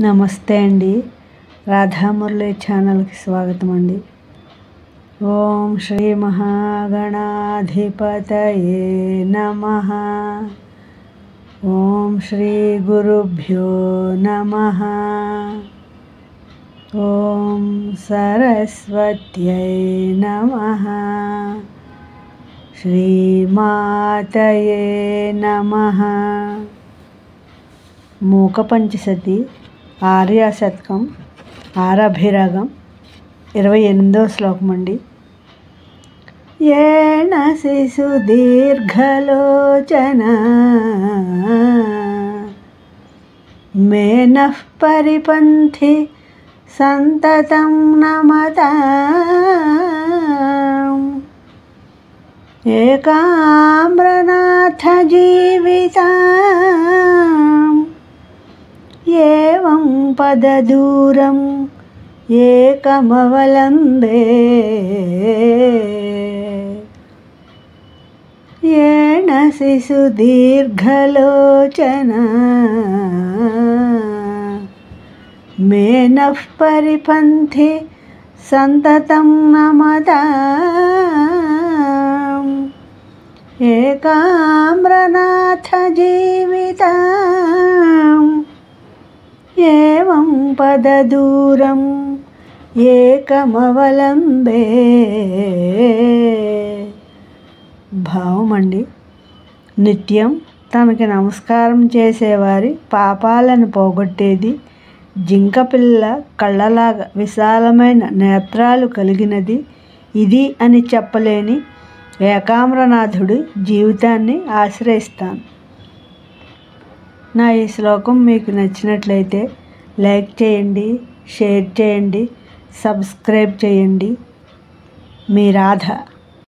నమస్తే అండి. రాధామురళి ఛానల్కి స్వాగతం అండి. ఓం శ్రీ మహాగణాధిపతయే నమః. ఓం శ్రీ గురుభ్యో నమః. ఓం సరస్వత్యై నమః. శ్రీమాతయే నమః. మూక పంచశతి ఆర్యాశతకం ఆరభిరాగం 28వ శ్లోకం అండి. ఏణ శిశు దీర్ఘలోచన మేనః పరిపంథి సంతతం నమతాం ఏకామ్రనాథ జీవితాం ఏవం పదదూరం ఏకమవలంబే ఏణ శిశు దీర్ఘలోచన మేనః పరిపంథి సంతతం నమతాం ఏకామ్రనాథ జీవితాం ఏవం పదదూరం ఏకమవలంబే. భావం అండి. నిత్యం తనకి నమస్కారం చేసేవారి పాపాలను పోగొట్టేది, జింకపిల్ల కళ్ళలాగా విశాలమైన నేత్రాలు కలిగినది ఇది అని చెప్పలేని ఏకామ్రనాథుడి జీవితాన్ని ఆశ్రయిస్తాను. నా ఈ శ్లోకం మీకు నచ్చినట్లయితే లైక్ చేయండి, షేర్ చేయండి, సబ్స్క్రైబ్ చేయండి. మీ రాధ.